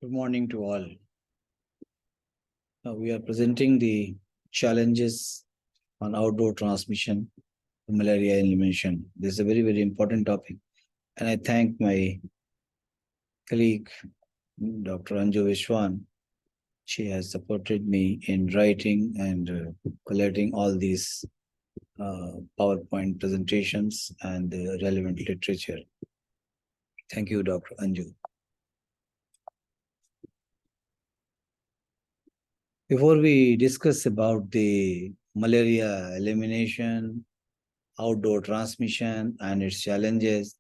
Good morning to all. Now we are presenting the challenges on outdoor transmission of malaria elimination. This is a very, very important topic. And I thank my colleague, Dr. Anju Vishwan. She has supported me in writing and collating all these PowerPoint presentations and the relevant literature. Thank you, Dr. Anju. Before we discuss about the malaria elimination, outdoor transmission and its challenges,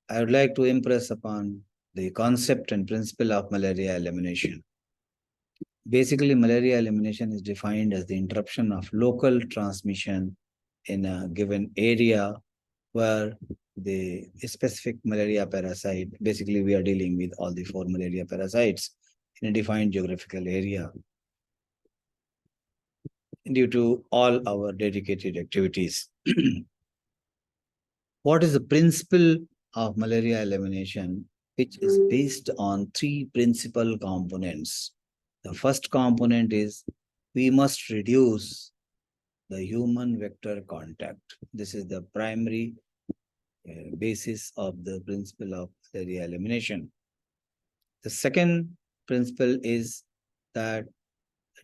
I would like to impress upon the concept and principle of malaria elimination. Basically, malaria elimination is defined as the interruption of local transmission in a given area where the specific malaria parasite, basically we are dealing with all the 4 malaria parasites in a defined geographical area due to all our dedicated activities. What is the principle of malaria elimination, which is based on 3 principal components? The first component is we must reduce the human vector contact. This is the primary basis of the principle of malaria elimination. The second principle is that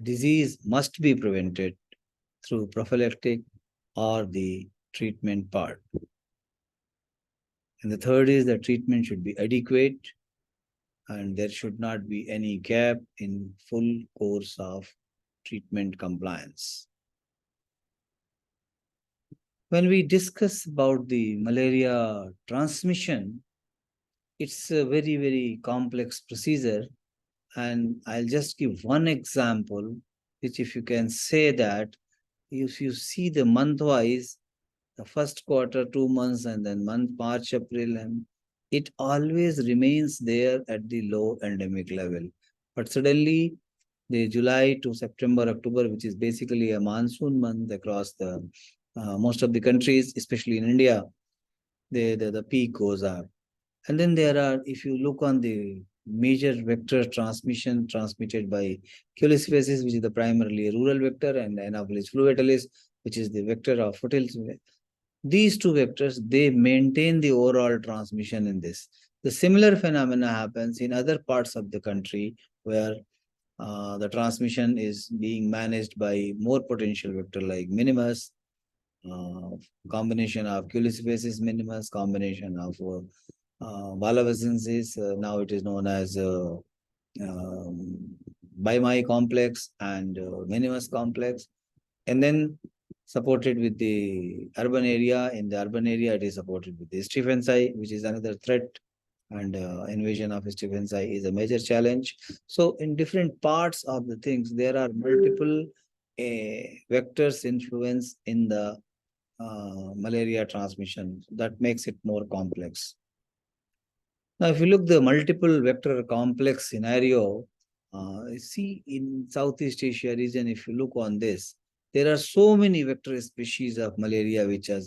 disease must be prevented through prophylactic or the treatment part. And the third is that treatment should be adequate and there should not be any gap in full course of treatment compliance. When we discuss about the malaria transmission, it's a very, very complex procedure. And I'll just give one example, which if you can say that, if you see the month-wise, the first quarter, 2 months, and then month, March, April, and it always remains there at the low endemic level. But suddenly, the July to September, October, which is basically a monsoon month across the most of the countries, especially in India, the peak goes up. And then there are, if you look on the major vector transmission transmitted by Culissifasis, which is the primarily rural vector, and Anopheles fluviatilis, which is the vector of foothills. These 2 vectors, they maintain the overall transmission in this. The similar phenomena happens in other parts of the country where the transmission is being managed by more potential vector like minimus, combination of Culissifasis minimus, combination of Valavacensis, now it is known as Bimai complex and minimus complex, and then supported with the urban area. In the urban area, it is supported with the Stephensi, which is another threat, and invasion of Stephensi is a major challenge. So in different parts of the things, there are multiple vectors influence in the malaria transmission. That makes it more complex. Now, if you look the multiple vector complex scenario, see in Southeast Asia region, if you look on this, there are so many vector species of malaria which are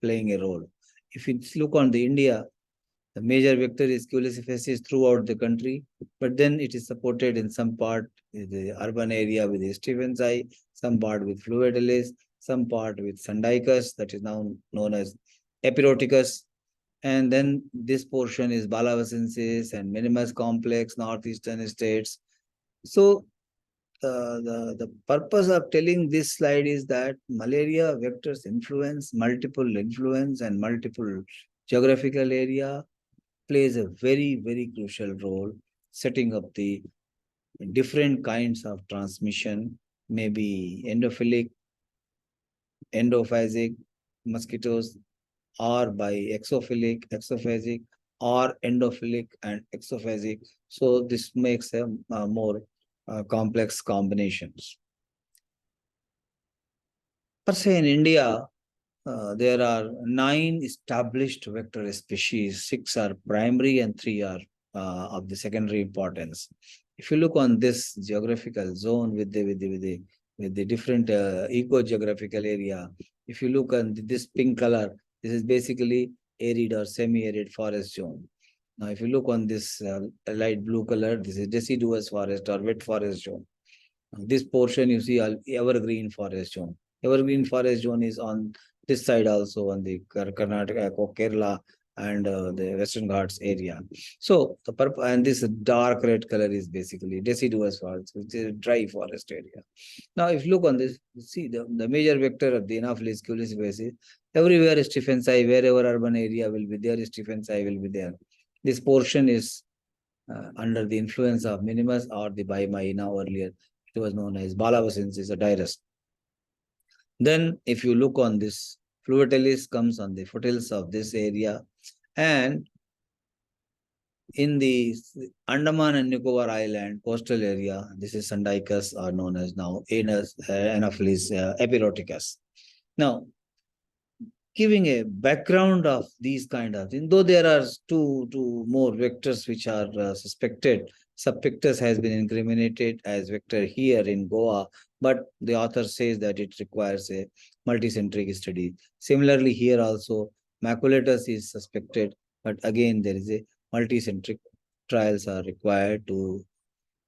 playing a role. If you look on the India, the major vector is Culissifasis throughout the country, but then it is supported in some part in the urban area with the Stephensi, some part with fluviatilis, some part with Sandicus, that is now known as Epiroticus. And then this portion is Valavacensis and minimus complex, northeastern states. So the purpose of telling this slide is that malaria vectors influence, multiple influence and multiple geographical area plays a very, very crucial role setting up the different kinds of transmission, maybe endophilic, endophagic mosquitoes, or by exophilic, exophagic, or endophilic and exophagic. So this makes a more complex combinations. Per se in India, there are 9 established vector species. 6 are primary and 3 are of the secondary importance. If you look on this geographical zone with the different eco-geographical area, if you look on this pink color, this is basically arid or semi-arid forest zone. Now, if you look on this light blue color, this is deciduous forest or wet forest zone. This portion you see evergreen forest zone. Evergreen forest zone is on this side also on the Karnataka, Kerala and the Western Ghats area. So the purple and this dark red color is basically deciduous forest, which is dry forest area. Now, if you look on this, see the major vector of the Anopheles culissivacis, everywhere Stephensii, wherever urban area will be there, Stephensii will be there. This portion is under the influence of minimus or the Bimaina earlier. It was known as Balavacensis, a dirus. Then, if you look on this, Fluotilis comes on the foothills of this area, and in the Andaman and Nicobar Island coastal area, this is Sandicus, or known as now Anopheles epiroticus. Now, giving a background of these kind of things, though there are two more vectors which are suspected. Subpictus has been incriminated as vector here in Goa, but the author says that it requires a multicentric study. Similarly, here also, maculatus is suspected, but again, there is a multicentric trials are required to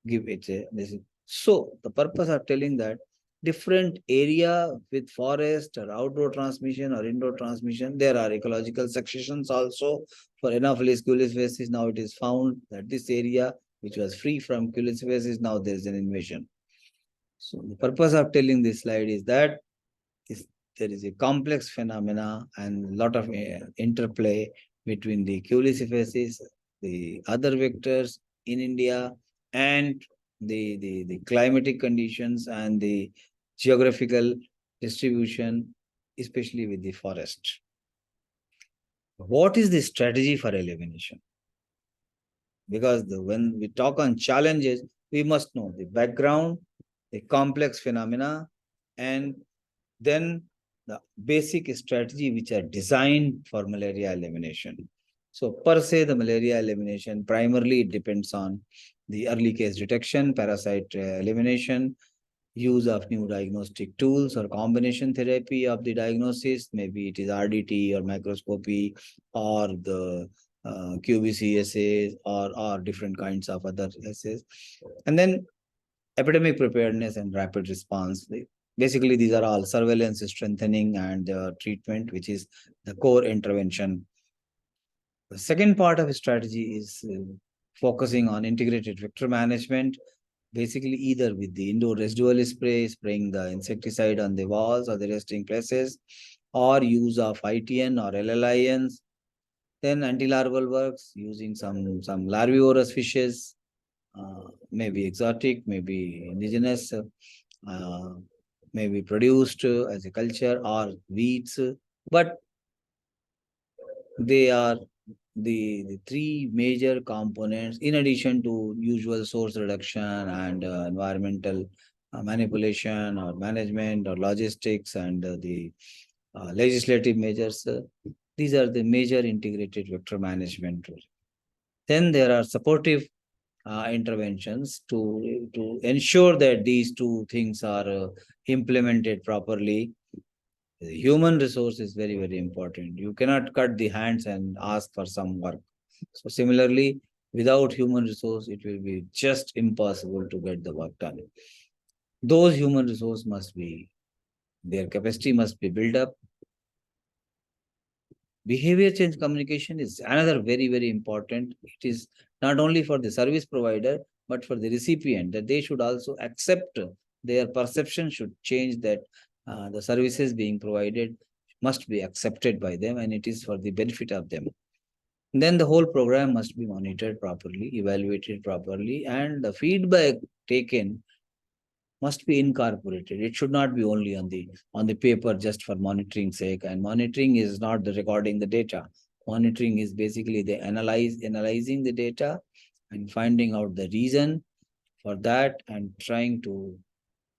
give it a. So, the purpose of telling that different area with forest or outdoor transmission or indoor transmission, there are ecological successions also. For Anopheles culissivacis, now it is found that this area which was free from culissivacis, now there is an invasion. So the purpose of telling this slide is that there is a complex phenomena and lot of interplay between the culissivacis, the other vectors in India, and the climatic conditions and the geographical distribution, especially with the forest. What is the strategy for elimination? Because when we talk on challenges, we must know the background, the complex phenomena, and then the basic strategy which are designed for malaria elimination. So per se, the malaria elimination primarily depends on the early case detection, parasite elimination, use of new diagnostic tools or combination therapy of the diagnosis. Maybe it is RDT or microscopy or the QBC assays or different kinds of other assays. And then epidemic preparedness and rapid response. Basically, these are all surveillance, strengthening, and treatment, which is the core intervention. The second part of strategy is focusing on integrated vector management, basically either with the indoor residual spray, spraying the insecticide on the walls or the resting places, or use of ITN or LLINs. Then anti-larval works using some larvivorous fishes, maybe exotic, maybe indigenous, maybe produced as a culture or weeds. But they are the three major components in addition to usual source reduction and environmental manipulation or management or logistics and the legislative measures. These are the major integrated vector management. Then there are supportive interventions to ensure that these two things are implemented properly. The human resource is very, very important. You cannot cut the hands and ask for some work. So similarly, without human resource, it will be just impossible to get the work done. Those human resource must be, their capacity must be built up. Behavior change communication is another very, very important. It is not only for the service provider, but for the recipient, that they should also accept, their perception should change, that the services being provided must be accepted by them and it is for the benefit of them. Then the whole program must be monitored properly, evaluated properly, and the feedback taken must be incorporated. It should not be only on the paper just for monitoring sake. And monitoring is not the recording the data. Monitoring is basically the analyzing the data and finding out the reason for that and trying to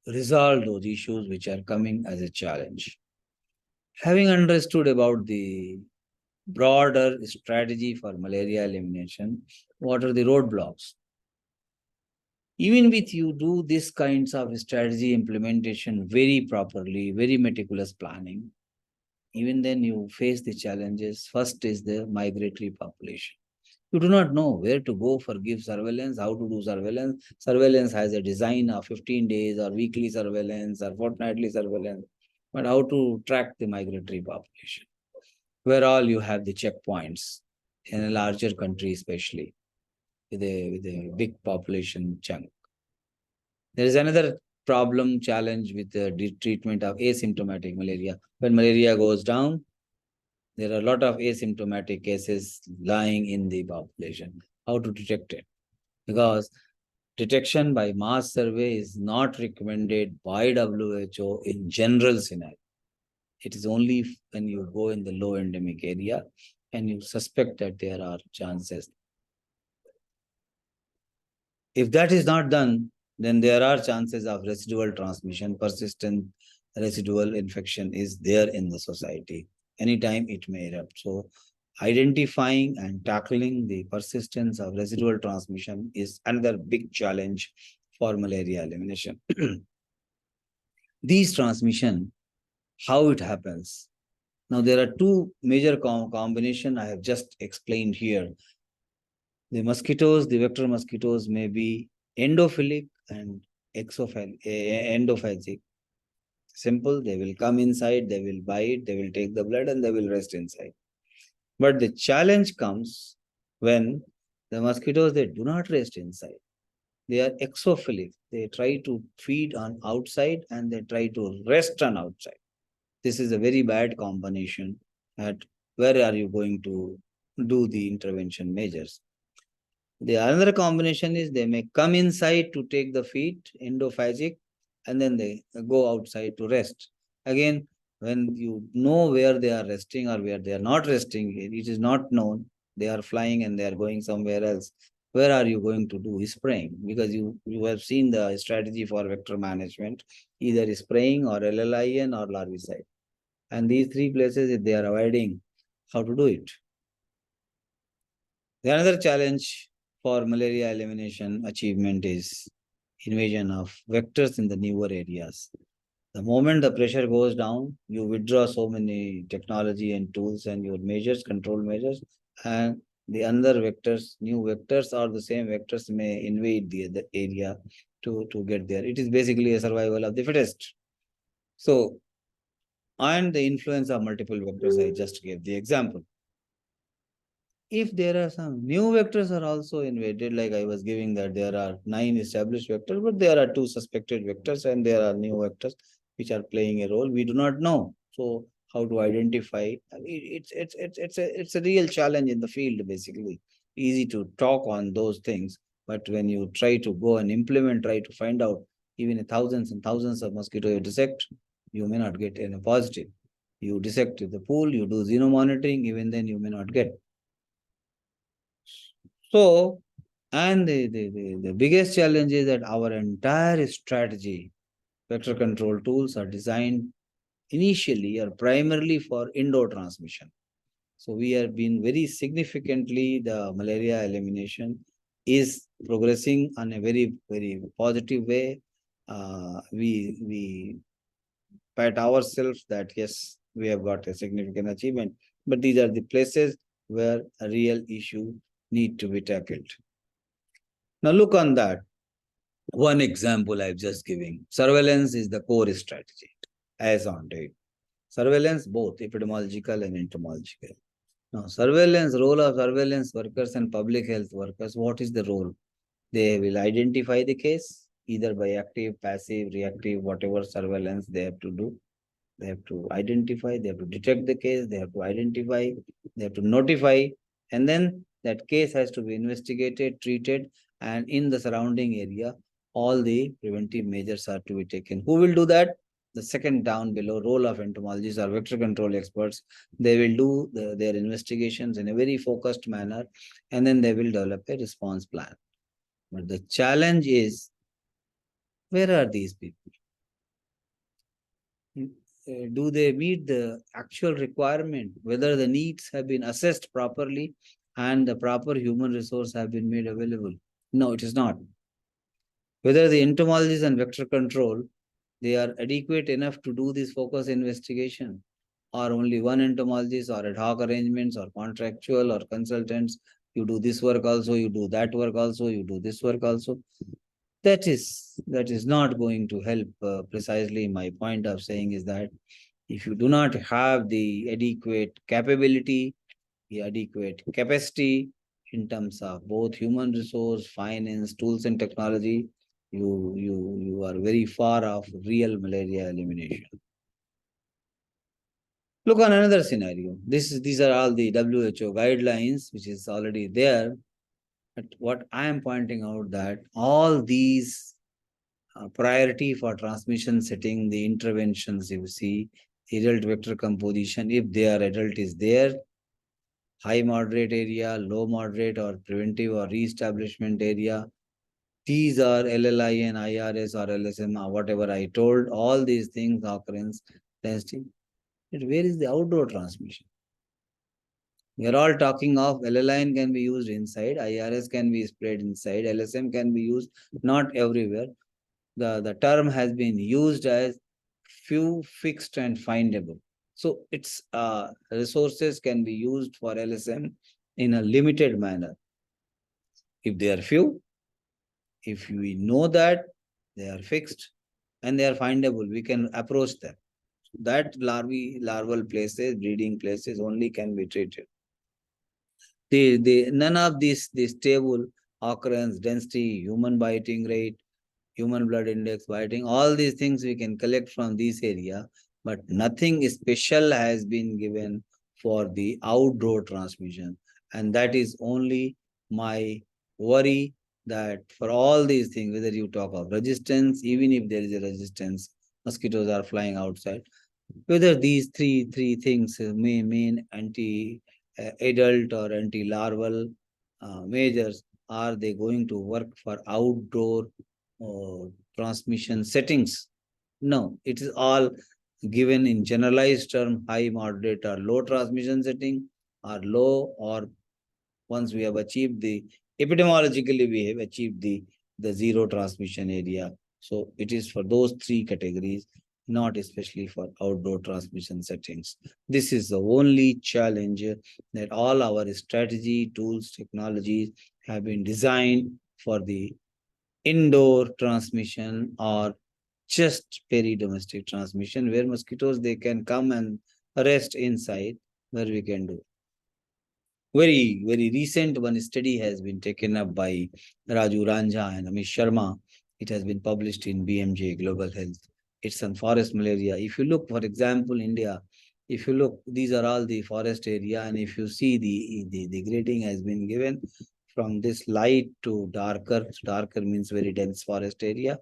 resolve those issues which are coming as a challenge. Having understood about the broader strategy for malaria elimination, what are the roadblocks? Even with you do this kinds of strategy implementation very properly, very meticulous planning, even then you face the challenges. First is the migratory population. You do not know where to go for give surveillance, how to do surveillance. Surveillance has a design of 15 days or weekly surveillance or fortnightly surveillance. But how to track the migratory population? Where all you have the checkpoints in a larger country, especially with a big population chunk. There is another problem, challenge with the treatment of asymptomatic malaria. When malaria goes down, there are a lot of asymptomatic cases lying in the population. How to detect it? Because detection by mass survey is not recommended by WHO in general scenario. It is only when you go in the low endemic area and you suspect that there are chances. If that is not done, then there are chances of residual transmission, persistent residual infection is there in the society. Anytime it may erupt. So identifying and tackling the persistence of residual transmission is another big challenge for malaria elimination. These transmission, how it happens. Now there are two major combination I have just explained here. The mosquitoes, the vector mosquitoes may be endophilic and endophagic. Simple, they will come inside, they will bite, they will take the blood and they will rest inside. But the challenge comes when the mosquitoes, they do not rest inside. They are exophilic. They try to feed on outside and they try to rest on outside. This is a very bad combination. At where are you going to do the intervention measures? The another combination is they may come inside to take the feed, endophagic, and then they go outside to rest. Again, when you know where they are resting or where they are not resting, it is not known. They are flying and they are going somewhere else. Where are you going to do spraying? Because you have seen the strategy for vector management, either spraying or LLIN or larvicide. And these three places, if they are avoiding, how to do it? The another challenge for malaria elimination achievement is invasion of vectors in the newer areas. The moment the pressure goes down, you withdraw so many technology and tools and your measures, control measures, and the other vectors, new vectors or the same vectors may invade the area to get there. It is basically a survival of the fittest. So, and the influence of multiple vectors, I just gave the example. If there are some new vectors are also invaded, like I was giving that there are 9 established vectors, but there are 2 suspected vectors and there are new vectors which are playing a role. We do not know. So how to identify? It's a real challenge in the field, basically. Easy to talk on those things, but when you try to go and implement, try to find out even thousands and thousands of mosquitoes you dissect, you may not get any positive. You dissect the pool, you do xenomonitoring, even then you may not get. So, and the biggest challenge is that our entire strategy, vector control tools are designed initially or primarily for indoor transmission. So we have been very significantly, the malaria elimination is progressing on a very, very positive way. We pat ourselves that yes, we have got a significant achievement, but these are the places where a real issue need to be tackled. Now look on that. One example I've just given. Surveillance is the core strategy as on date. Surveillance, both epidemiological and entomological. Now, role of surveillance workers and public health workers, what is the role? They will identify the case, either by active, passive, reactive, whatever surveillance they have to do. They have to identify, they have to detect the case, they have to identify, they have to notify, and then that case has to be investigated, treated, and in the surrounding area, all the preventive measures are to be taken. Who will do that? The second down below, role of entomologists or vector control experts. They will do their investigations in a very focused manner, and then they will develop a response plan. But the challenge is, where are these people? Do they meet the actual requirement, whether the needs have been assessed properly and the proper human resource have been made available? No, it is not. Whether the entomologists and vector control, they are adequate enough to do this focus investigation, or only one entomologist or ad hoc arrangements or contractual or consultants, You do this work also, you do that work also, you do this work also. That is not going to help. Precisely my point of saying is that if you do not have the adequate capability, the adequate capacity in terms of both human resource, finance, tools and technology, you are very far off real malaria elimination. Look on another scenario. These are all the WHO guidelines, which is already there. But what I am pointing out that all these priority for transmission setting, the interventions you see, adult vector composition, if their adult is there, high moderate area, low moderate or preventive or re-establishment area, these are LLIN, IRS or LSM or whatever I told, all these things occurrence density. Where is the outdoor transmission? We are all talking of LLIN can be used inside, IRS can be spread inside, LSM can be used not everywhere. The term has been used as few, fixed and findable. So its resources can be used for LSM in a limited manner. If they are few, if we know that they are fixed and they are findable, we can approach them. That larval places, breeding places only can be treated. None of this table, occurrence, density, human biting rate, human blood index, biting, all these things we can collect from this area, but nothing special has been given for the outdoor transmission. And that is only my worry, that for all these things, whether you talk of resistance, even if there is a resistance, mosquitoes are flying outside, whether these three things main anti-adult or anti-larval measures, are they going to work for outdoor transmission settings? No, it is all given in generalized term, high, moderate or low transmission setting, or low, or once we have achieved the, epidemiologically we have achieved the zero transmission area. So it is for those three categories, not especially for outdoor transmission settings. This is the only challenge, that all our strategy, tools, technologies have been designed for the indoor transmission or just peri-domestic transmission, where mosquitoes, they can come and rest inside, where we can do. Very recent one study has been taken up by Raju Ranja and Amish Sharma. It has been published in BMJ Global Health. It's on forest malaria. If you look, for example, India, if you look, these are all the forest area, and if you see the grading has been given from this light to darker. Darker means very dense forest area.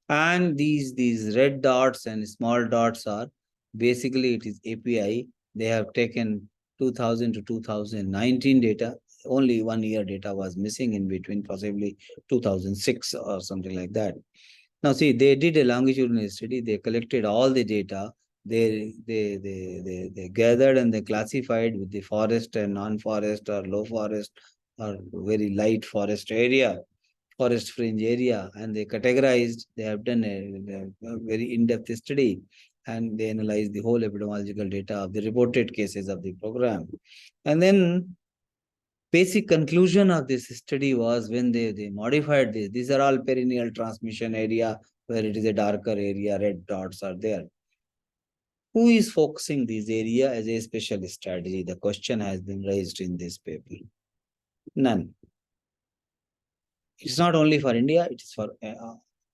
And these red dots and small dots are basically, it is API. They have taken 2000 to 2019 data. Only 1 year data was missing in between, possibly 2006 or something like that. Now see, they did a longitudinal study. They collected all the data. They gathered and they classified with the forest and non-forest or low forest or very light forest area, forest fringe area, and they categorized. They have done a very in-depth study, and they analyzed the whole epidemiological data of the reported cases of the program. And then basic conclusion of this study was, when they modified this, these are all perennial transmission area where it is a darker area, red dots are there. Who is focusing this area as a special strategy? The question has been raised in this paper. None. It's not only for India, it is for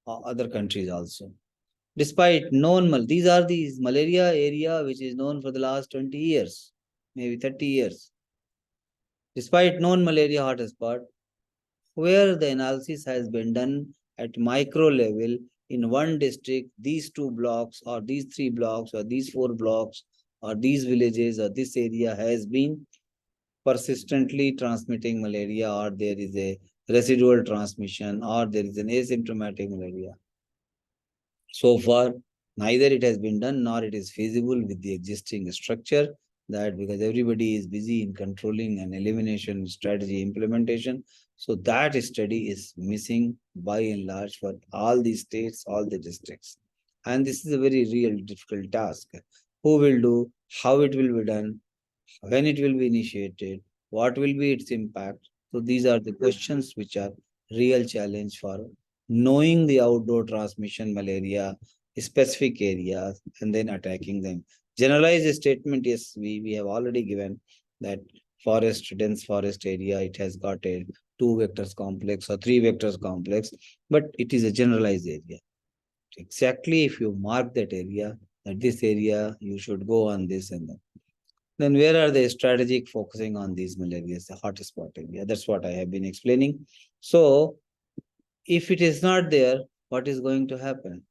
other countries also. Despite known, these are these malaria area which is known for the last 20 years, maybe 30 years. Despite known malaria hotspot, where the analysis has been done at micro level in one district, these 2 blocks or these 3 blocks or these 4 blocks or these villages or this area has been persistently transmitting malaria, or there is a residual transmission, or there is an asymptomatic malaria. So far, neither it has been done nor it is feasible with the existing structure, that because everybody is busy in controlling and elimination strategy implementation. So that study is missing by and large for all the states, all the districts. And this is a very real difficult task. Who will do, how it will be done, when it will be initiated, what will be its impact. So these are the questions which are real challenge for knowing the outdoor transmission malaria, specific areas, and then attacking them. Generalized statement, yes, we have already given that forest, dense forest area, it has got a 2 vectors complex or 3 vectors complex, but it is a generalized area. Exactly, if you mark that area, that this area, you should go on this and that. Then where are they strategic focusing on these malarias, the hotspot area? That's what I have been explaining. So if it is not there, what is going to happen?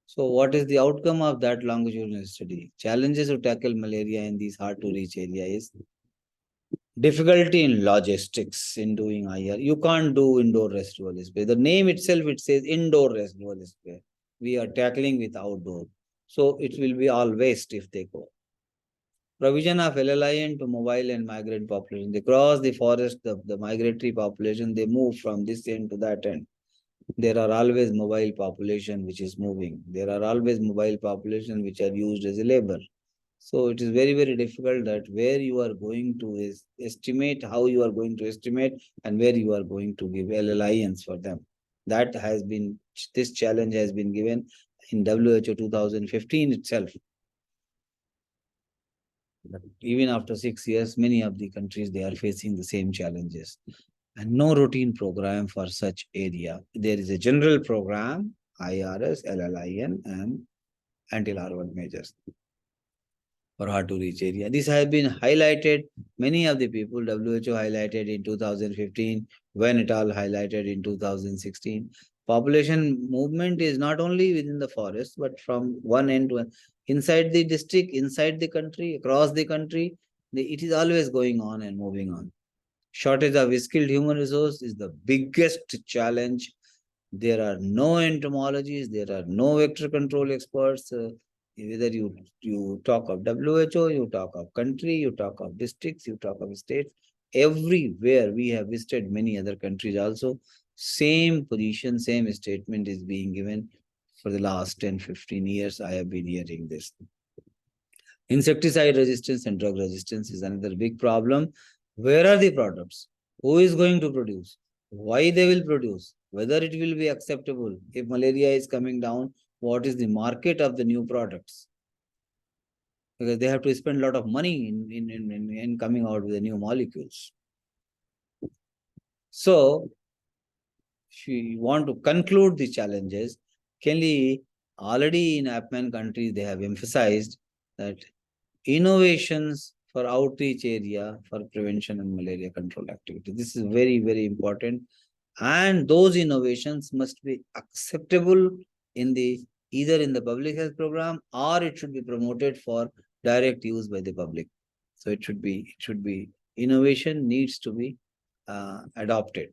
So what is the outcome of that longitudinal study? Challenges to tackle malaria in these hard to reach areas is difficulty in logistics in doing IR. You can't do indoor residual spray. The name itself, it says indoor residual spray. We are tackling with outdoor. So it will be all waste if they go. Provision of LLIN to mobile and migrant population. They cross the forest, the migratory population, they move from this end to that end. There are always mobile population which is moving. There are always mobile population which are used as a labor. So it is very, very difficult that where you are going to estimate, how you are going to estimate, and where you are going to give LLINs for them. That has been, this challenge has been given in WHO 2015 itself. But even after 6 years, many of the countries, they are facing the same challenges. And no routine program for such area. There is a general program, IRS, LLIN, and anti-larval measures for hard to reach area. This has been highlighted, many of the people, WHO highlighted in 2015, when it all highlighted in 2016. Population movement is not only within the forest, but from one end to inside the district, inside the country, across the country, it is always going on and moving on. Shortage of skilled human resource is the biggest challenge. There are no entomologists, there are no vector control experts. Whether you talk of WHO, you talk of country, you talk of districts, you talk of states, everywhere we have visited many other countries also. Same position, same statement is being given for the last 10-15 years. I have been hearing this. Insecticide resistance and drug resistance is another big problem. Where are the products? Who is going to produce? Why they will produce? Whether it will be acceptable? If malaria is coming down, what is the market of the new products? Because they have to spend a lot of money in coming out with the new molecules. So, if you want to conclude the challenges, Kelly, already in APMEN countries, they have emphasized that innovations for outreach area for prevention and malaria control activity. This is very, very important. And those innovations must be acceptable in the either in the public health program, or it should be promoted for direct use by the public. So it should be innovation needs to be adopted.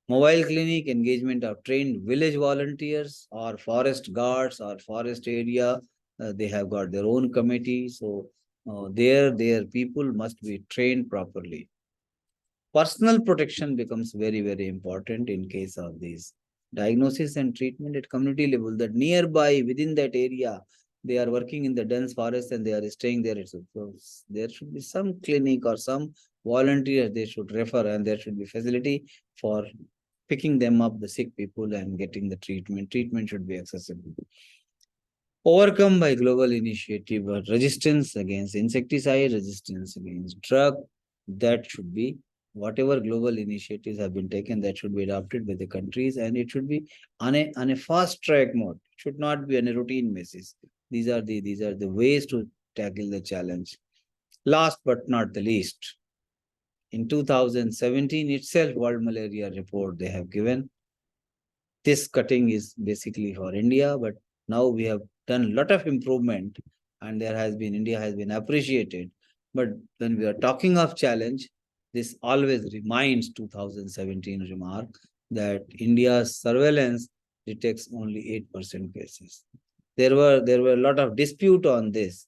Mobile clinic, engagement of trained village volunteers or forest guards or forest area. They have got their own committee. So their people must be trained properly. Personal protection becomes very, very important in case of these diagnosis and treatment at community level, that nearby within that area, they are working in the dense forest and they are staying there. So there should be some clinic or some volunteer they should refer, and there should be facility for picking them up, the sick people, and getting the treatment. Treatment should be accessible. Overcome by global initiative, resistance against insecticide, resistance against drug, that should be whatever global initiatives have been taken, that should be adopted by the countries, and it should be on a fast track mode. It should not be on a routine basis. These are the ways to tackle the challenge. Last but not the least, in 2017 itself, World Malaria Report they have given. This cutting is basically for India, but now we have done a lot of improvement, and India has been appreciated. But when we are talking of challenge, this always reminds 2017 remark that India's surveillance detects only 8% cases. There were a lot of dispute on this,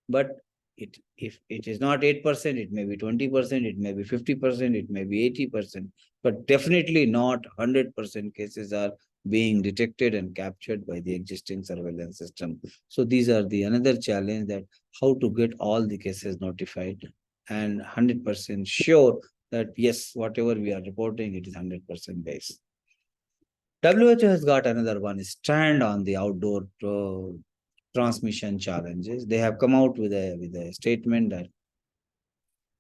but if it is not 8%, it may be 20%, it may be 50%, it may be 80%, but definitely not 100% cases are being detected and captured by the existing surveillance system. So these are the another challenge, that how to get all the cases notified and 100% sure that yes, whatever we are reporting, it is 100% based. WHO has got another one stand on the outdoor transmission challenges. They have come out with a statement that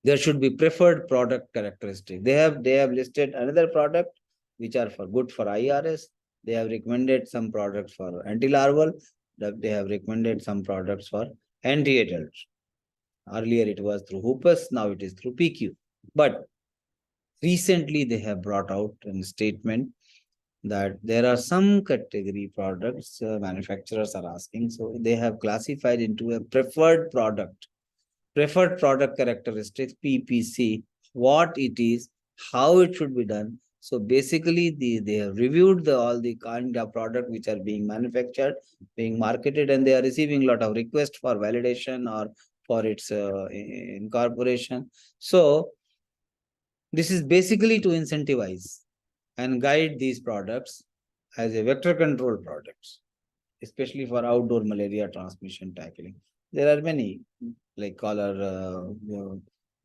there should be preferred product characteristic. They have listed another product which are for good for IRS. They have recommended some products for anti-larval. They have recommended some products for anti-adult. Earlier it was through HOOPUS, now it is through PQ. But recently they have brought out a statement that there are some category products manufacturers are asking. So they have classified into a preferred product characteristics, PPC, what it is, how it should be done. So basically, they have reviewed all the kind of product which are being manufactured, being marketed, and they are receiving a lot of requests for validation or for its incorporation. So this is basically to incentivize and guide these products as a vector control products, especially for outdoor malaria transmission tackling. There are many like collar,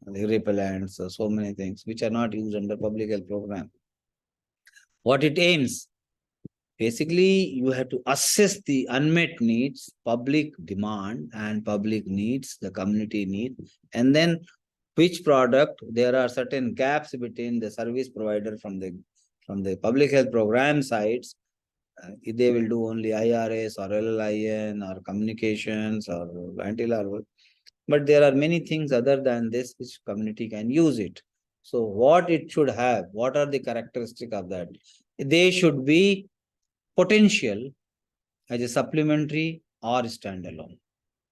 repellents, so many things which are not used under public health program. What it aims, basically, you have to assess the unmet needs, public demand and public needs, the community need, and then which product, there are certain gaps between the service provider from the public health program sides. They will do only IRS or LLIN or communications or anti-larval. But there are many things other than this which community can use it. So what it should have, what are the characteristics of that? They should be potential as a supplementary or standalone,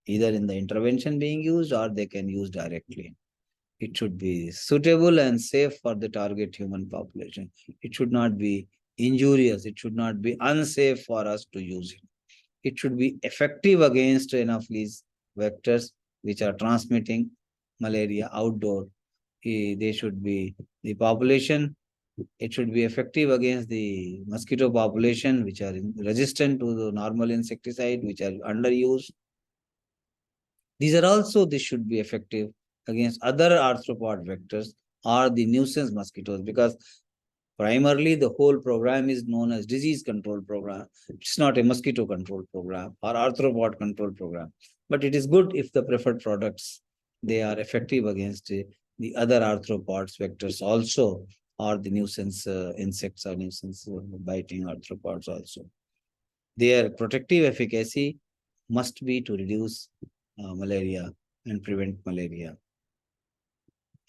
either in the intervention being used or they can use directly. It should be suitable and safe for the target human population. It should not be injurious. It should not be unsafe for us to use it. It should be effective against Anopheles vectors which are transmitting malaria outdoor. They should be the population. It should be effective against the mosquito population which are resistant to the normal insecticide, which are underused. This should be effective against other arthropod vectors or the nuisance mosquitoes, because primarily the whole program is known as disease control program. It's not a mosquito control program or arthropod control program. But it is good if the preferred products, they are effective against the other arthropods vectors also, or the nuisance insects or nuisance biting arthropods also. Their protective efficacy must be to reduce malaria and prevent malaria.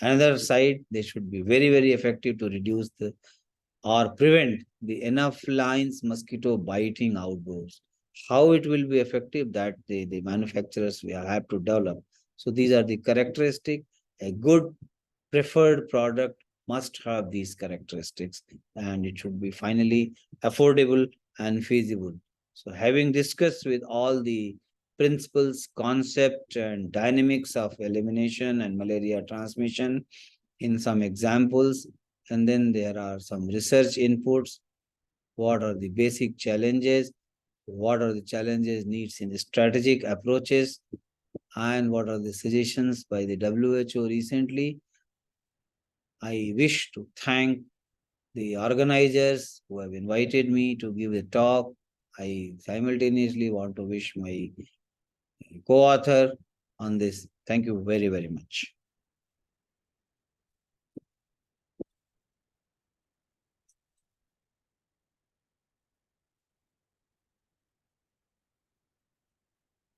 Another side, they should be very, very effective to reduce or prevent the Anopheles mosquito biting outdoors. How it will be effective, that the manufacturers will have to develop. So these are the characteristics. A good preferred product must have these characteristics, and it should be finally affordable and feasible. So having discussed with all the principles, concept, and dynamics of elimination and malaria transmission in some examples, and then there are some research inputs. What are the basic challenges? What are the challenges needs in the strategic approaches? And what are the suggestions by the WHO recently? I wish to thank the organizers who have invited me to give a talk. I simultaneously want to wish my co-author on this. Thank you very, very much.